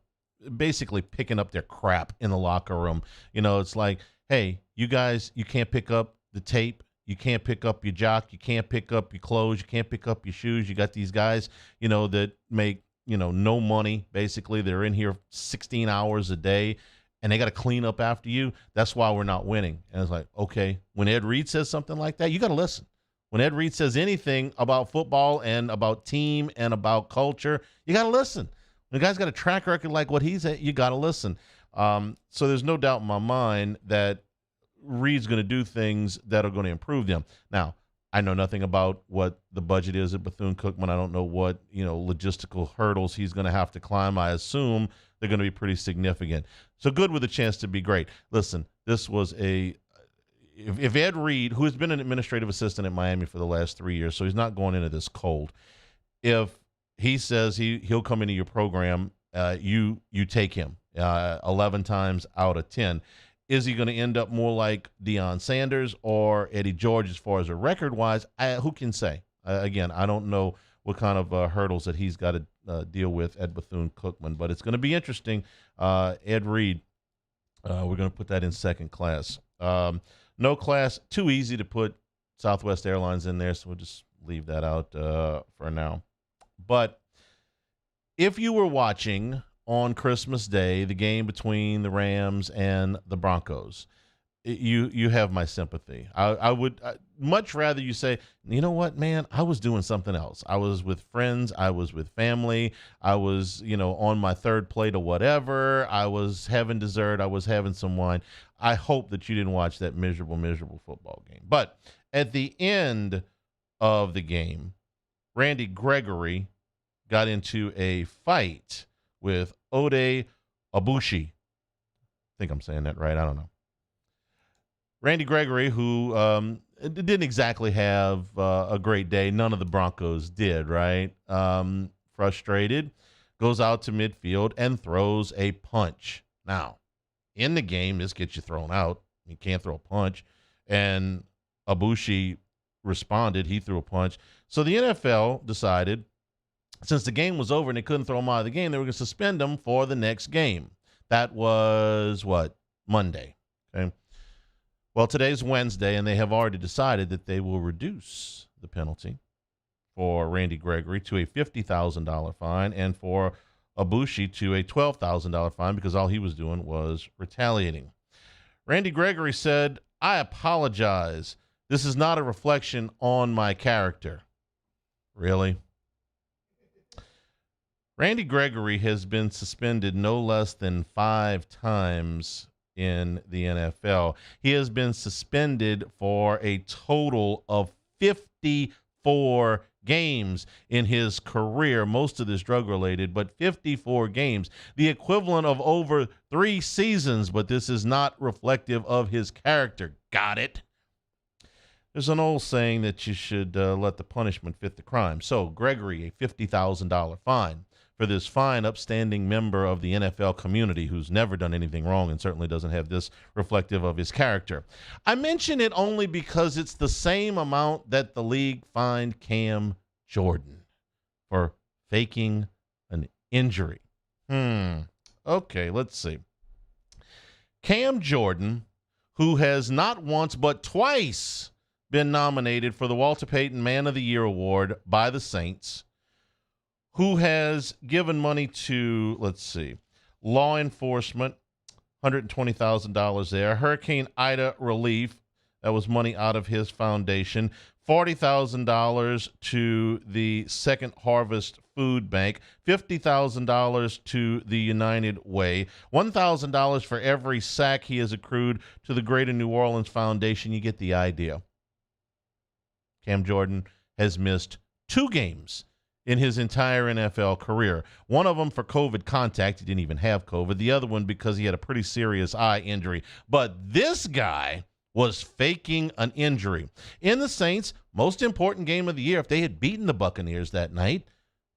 basically picking up their crap in the locker room. You know, it's like, hey, you guys, you can't pick up the tape. You can't pick up your jock. You can't pick up your clothes. You can't pick up your shoes. You got these guys, you know, that make, you know, no money. Basically, they're in here 16 hours a day, and they got to clean up after you. That's why we're not winning. And it's like, okay, when Ed Reed says something like that, you got to listen. When Ed Reed says anything about football and about team and about culture, you got to listen. When the guy's got a track record like what he's at, you got to listen. So there's no doubt in my mind that Reed's going to do things that are going to improve them. Now, I know nothing about what the budget is at Bethune-Cookman. I don't know what, you know, logistical hurdles he's going to have to climb. I assume they're going to be pretty significant. So good with a chance to be great. Listen, this was if Ed Reed, who has been an administrative assistant at Miami for the last 3 years, so he's not going into this cold, if he says he'll come into your program, you take him 11 times out of 10. Is he going to end up more like Deion Sanders or Eddie George as far as a record-wise? Who can say? Again, I don't know what kind of hurdles that he's got to deal with at Bethune-Cookman, but it's going to be interesting. Ed Reed, we're going to put that in second class. No class, too easy to put Southwest Airlines in there, so we'll just leave that out for now. But if you were watching on Christmas Day the game between the Rams and the Broncos, you have my sympathy. I would much rather you say, you know what, man, I was doing something else. I was with friends. I was with family. I was, you know, on my third plate of whatever. I was having dessert. I was having some wine. I hope that you didn't watch that miserable football game. But at the end of the game, Randy Gregory got into a fight with Ode Abushi. I think I'm saying that right. I don't know. Randy Gregory, who didn't exactly have a great day. None of the Broncos did, right? Frustrated, goes out to midfield and throws a punch. Now, in the game, this gets you thrown out. You can't throw a punch. And Abushi responded. He threw a punch. So the NFL decided, since the game was over and they couldn't throw him out of the game, they were going to suspend him for the next game. That was, Monday. Okay. Well, today's Wednesday, and they have already decided that they will reduce the penalty for Randy Gregory to a $50,000 fine and for Ibushi to a $12,000 fine because all he was doing was retaliating. Randy Gregory said, "I apologize. This is not a reflection on my character." Really? Randy Gregory has been suspended no less than 5 times in the NFL. He has been suspended for a total of 54 games in his career, most of this drug-related, but 54 games, the equivalent of over 3 seasons, but this is not reflective of his character. Got it? There's an old saying that you should let the punishment fit the crime. So, Gregory, a $50,000 fine. For this fine, upstanding member of the NFL community who's never done anything wrong and certainly doesn't have this reflective of his character. I mention it only because it's the same amount that the league fined Cam Jordan for faking an injury. Okay, let's see. Cam Jordan, who has not once but twice been nominated for the Walter Payton Man of the Year Award by the Saints, who has given money to, law enforcement, $120,000 there. Hurricane Ida relief, that was money out of his foundation. $40,000 to the Second Harvest Food Bank. $50,000 to the United Way. $1,000 for every sack he has accrued to the Greater New Orleans Foundation. You get the idea. Cam Jordan has missed 2 games in his entire NFL career. One of them for COVID contact. He didn't even have COVID. The other one because he had a pretty serious eye injury. But this guy was faking an injury. In the Saints' most important game of the year, if they had beaten the Buccaneers that night,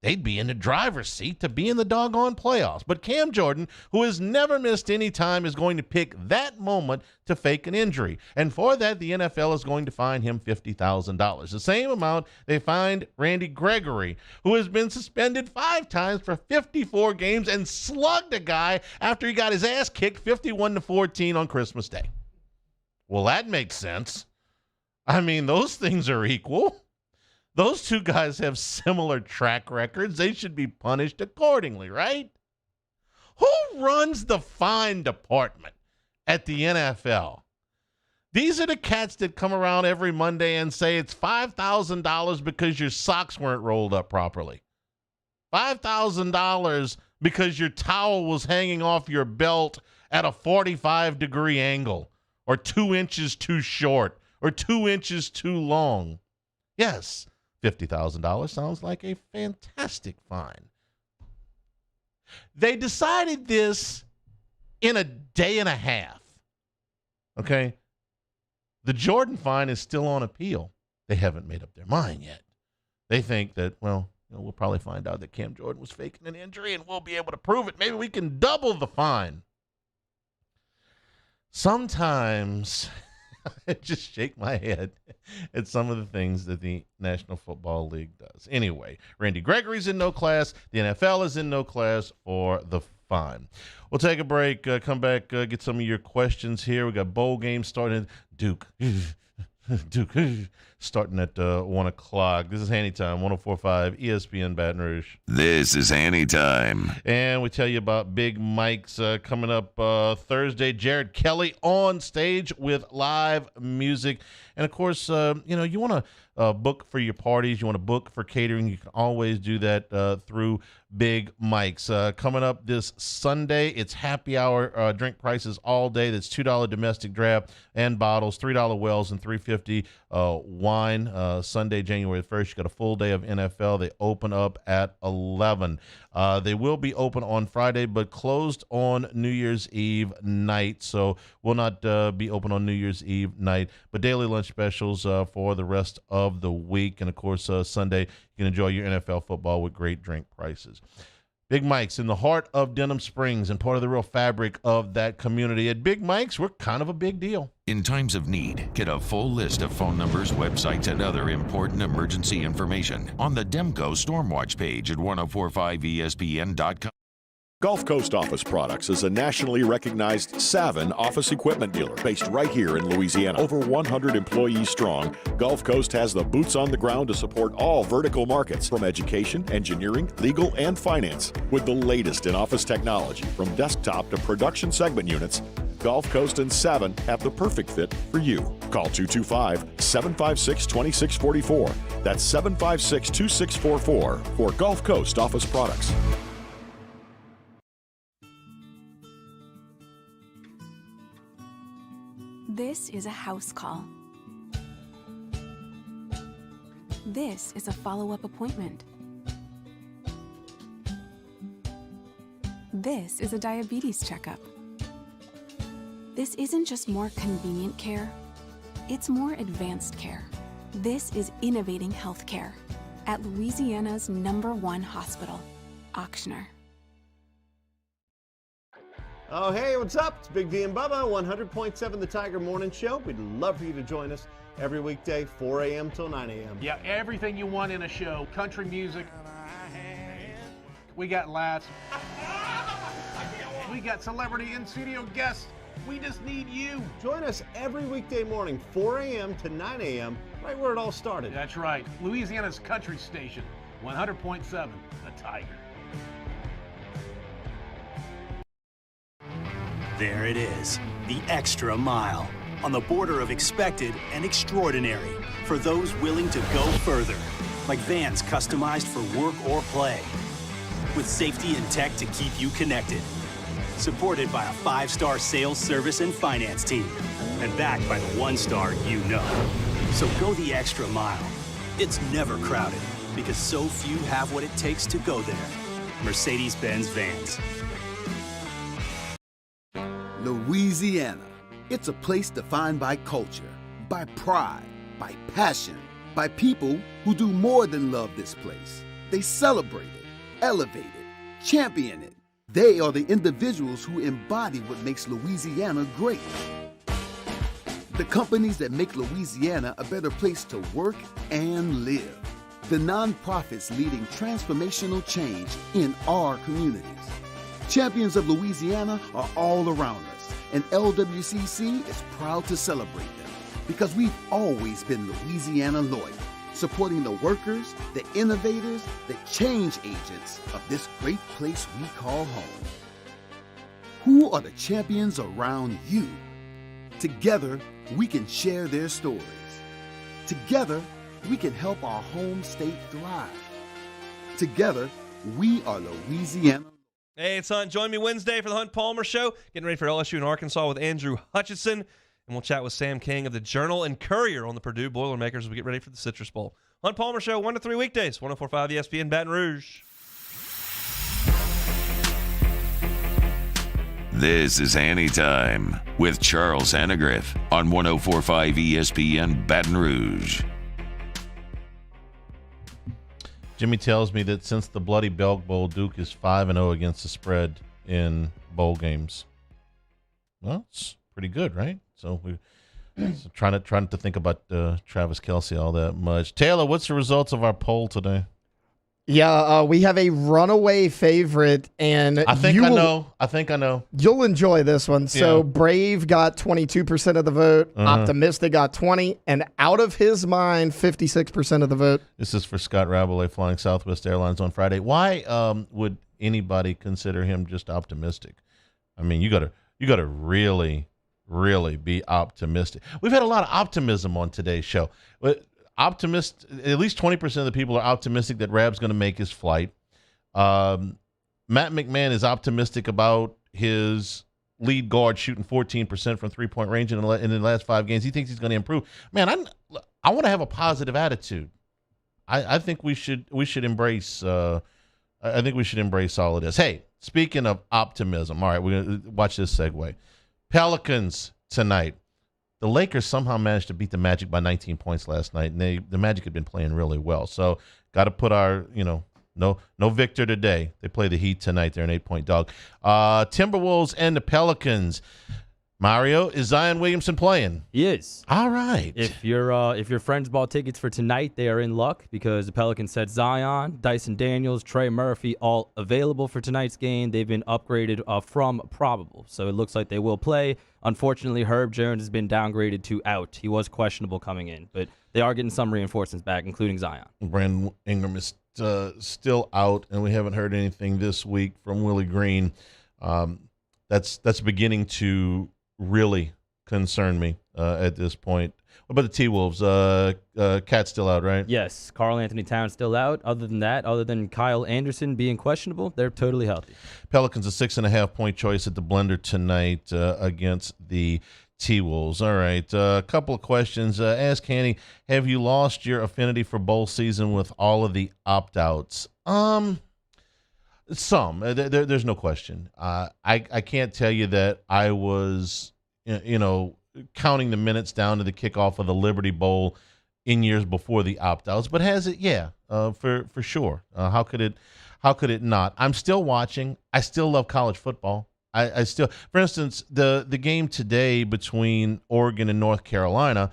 they'd be in the driver's seat to be in the doggone playoffs. But Cam Jordan, who has never missed any time, is going to pick that moment to fake an injury. And for that, the NFL is going to fine him $50,000. The same amount they fined Randy Gregory, who has been suspended 5 times for 54 games and slugged a guy after he got his ass kicked 51-14 on Christmas Day. Well, that makes sense. I mean, those things are equal. Those 2 guys have similar track records. They should be punished accordingly, right? Who runs the fine department at the NFL? These are the cats that come around every Monday and say it's $5,000 because your socks weren't rolled up properly. $5,000 because your towel was hanging off your belt at a 45-degree angle, or 2 inches too short, or 2 inches too long. Yes, $50,000 sounds like a fantastic fine. They decided this in a day and a half. Okay? The Jordan fine is still on appeal. They haven't made up their mind yet. They think that, we'll probably find out that Cam Jordan was faking an injury and we'll be able to prove it. Maybe we can double the fine. Sometimes I just shake my head at some of the things that the National Football League does. Anyway, Randy Gregory's in no class. The NFL is in no class for the fine. We'll take a break, come back, get some of your questions here. We got bowl games starting. Duke starting at 1 o'clock. This is Hanny Time, 104.5 ESPN Baton Rouge. This is Hanny Time. And we tell you about Big Mike's coming up Thursday. Jared Kelly on stage with live music. And, of course, you want to book for your parties. You want to book for catering. You can always do that through Big Mike's. Coming up this Sunday, it's happy hour drink prices all day. That's $2 domestic draft and bottles, $3 wells, and $3.50 wine. Sunday, January 1st, you got a full day of NFL. They open up at 11. They will be open on Friday, but closed on New Year's Eve night. So will not be open on New Year's Eve night, but daily lunch specials for the rest of the week. And, of course, Sunday, you can enjoy your NFL football with great drink prices. Big Mike's in the heart of Denham Springs and part of the real fabric of that community. At Big Mike's, we're kind of a big deal. In times of need, get a full list of phone numbers, websites, and other important emergency information on the Demco Stormwatch page at 1045ESPN.com. Gulf Coast Office Products is a nationally recognized Savin office equipment dealer based right here in Louisiana. Over 100 employees strong, Gulf Coast has the boots on the ground to support all vertical markets from education, engineering, legal, and finance. With the latest in office technology from desktop to production segment units, Gulf Coast and Savin have the perfect fit for you. Call 225-756-2644. That's 756-2644 for Gulf Coast Office Products. This is a house call. This is a follow-up appointment. This is a diabetes checkup. This isn't just more convenient care, it's more advanced care. This is innovating healthcare at Louisiana's #1 hospital, Ochsner. Oh, hey, what's up? It's Big D and Bubba, 100.7 The Tiger Morning Show. We'd love for you to join us every weekday, 4 a.m. till 9 a.m. Yeah, everything you want in a show. Country music. We got laughs. We got celebrity in-studio guests. We just need you. Join us every weekday morning, 4 a.m. to 9 a.m., right where it all started. That's right. Louisiana's country station, 100.7 The Tiger. There it is, the extra mile, on the border of expected and extraordinary, for those willing to go further, like vans customized for work or play, with safety and tech to keep you connected, supported by a 5-star sales, service, and finance team, and backed by the 1-star you know. So go the extra mile. It's never crowded, because so few have what it takes to go there. Mercedes-Benz Vans. Louisiana. It's a place defined by culture, by pride, by passion, by people who do more than love this place. They celebrate it, elevate it, champion it. They are the individuals who embody what makes Louisiana great. The companies that make Louisiana a better place to work and live. The nonprofits leading transformational change in our communities. Champions of Louisiana are all around us, and LWCC is proud to celebrate them because we've always been Louisiana loyal, supporting the workers, the innovators, the change agents of this great place we call home. Who are the champions around you? Together, we can share their stories. Together, we can help our home state thrive. Together, we are Louisiana. Hey, it's Hunt. Join me Wednesday for the Hunt Palmer Show. Getting ready for LSU in Arkansas with Andrew Hutchinson. And we'll chat with Sam King of the Journal and Courier on the Purdue Boilermakers as we get ready for the Citrus Bowl. Hunt Palmer Show, 1 to 3 weekdays, 104.5 ESPN Baton Rouge. This is Hanny Time with Charles Hannegriff on 104.5 ESPN Baton Rouge. Jimmy tells me that since the Bloody Belk Bowl, Duke is 5-0 against the spread in bowl games. Well, it's pretty good, right? So we're trying to think about Travis Kelce all that much. Taylor, what's the results of our poll today? Yeah, we have a runaway favorite, and I think I know. You'll enjoy this one. So Yeah. Brave got 22% of the vote, Optimistic got 20%, and Out of His Mind, 56% of the vote. This is for Scott Rabelais flying Southwest Airlines on Friday. Why would anybody consider him just optimistic? I mean, you gotta really, really be optimistic. We've had a lot of optimism on today's show. At least 20% of the people are optimistic that Rab's going to make his flight. Matt McMahon is optimistic about his lead guard shooting 14% from three-point range in the last 5 games. He thinks he's going to improve. Man, I want to have a positive attitude. I think we should embrace. I think we should embrace all of this. Hey, speaking of optimism, all right, we're going to watch this segue. Pelicans tonight. The Lakers somehow managed to beat the Magic by 19 points last night, and the Magic had been playing really well. So got to put our No victor today. They play the Heat tonight. They're an 8-point dog. Timberwolves and the Pelicans. Mario, is Zion Williamson playing? He is. All right. If your friends bought tickets for tonight, they are in luck because the Pelicans said Zion, Dyson Daniels, Trey Murphy, all available for tonight's game. They've been upgraded from probable, so it looks like they will play. Unfortunately, Herb Jones has been downgraded to out. He was questionable coming in, but they are getting some reinforcements back, including Zion. Brandon Ingram is still out, and we haven't heard anything this week from Willie Green. That's beginning to really concern me at this point. What about the T-Wolves? Cat's still out, right? Yes, Karl Anthony Towns still out. Other than Kyle Anderson being questionable, they're totally healthy. Pelicans a 6.5-point choice at the Blender tonight against the T-Wolves. All right, a couple of questions. Ask Hanny, have you lost your affinity for bowl season with all of the opt-outs? Some. There's no question. I can't tell you that I was, counting the minutes down to the kickoff of the Liberty Bowl in years before the opt-outs, but has it? Yeah, for sure. How could it not? I'm still watching. I still love college football. I still, for instance, the game today between Oregon and North Carolina,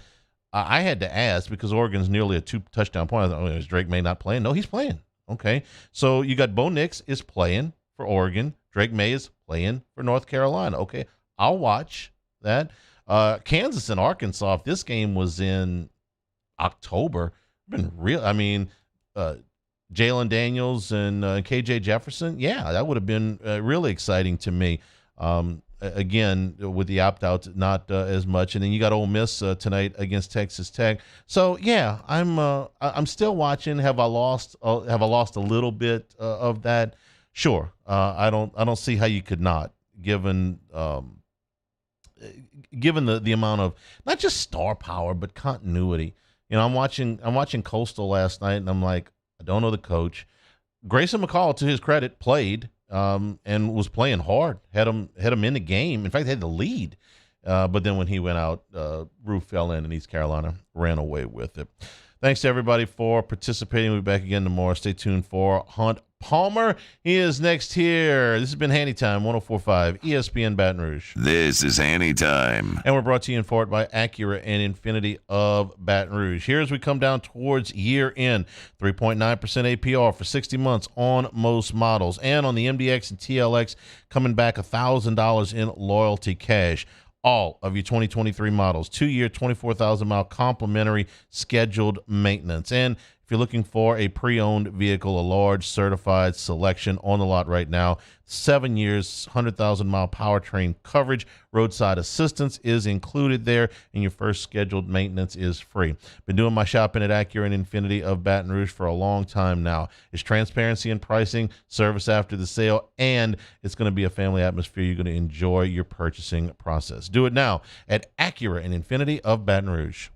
I had to ask because Oregon's nearly a 2-touchdown point. I thought, is Drake May not playing? No, he's playing. Okay, so you got Bo Nix is playing for Oregon. Drake May is playing for North Carolina. Okay, I'll watch that. Kansas and Arkansas, if this game was in October, been real. I mean, Jalen Daniels and KJ Jefferson, yeah, that would have been really exciting to me. Again, with the opt-outs, not as much. And then you got Ole Miss tonight against Texas Tech. So yeah, I'm still watching. Have I lost a little bit of that? Sure. I don't see how you could not, given the amount of not just star power but continuity. I'm watching Coastal last night, and I'm like, I don't know the coach. Grayson McCall, to his credit, played. And was playing hard, had him in the game. In fact, they had the lead. But then when he went out, roof fell in, and East Carolina ran away with it. Thanks to everybody for participating. We'll be back again tomorrow. Stay tuned for Hunt Palmer. He is next here. This has been Hanny Time, 104.5 ESPN Baton Rouge. This is Hanny Time. And we're brought to you in part by Acura and Infiniti of Baton Rouge. Here as we come down towards year end, 3.9% APR for 60 months on most models. And on the MDX and TLX, coming back $1,000 in loyalty cash. All of your 2023 models, 2-year, 24,000-mile complimentary scheduled maintenance. And if you're looking for a pre-owned vehicle, a large certified selection on the lot right now, 7 years, 100,000-mile powertrain coverage, roadside assistance is included there, and your first scheduled maintenance is free. Been doing my shopping at Acura and Infiniti of Baton Rouge for a long time now. It's transparency in pricing, service after the sale, and it's going to be a family atmosphere. You're going to enjoy your purchasing process. Do it now at Acura and Infiniti of Baton Rouge.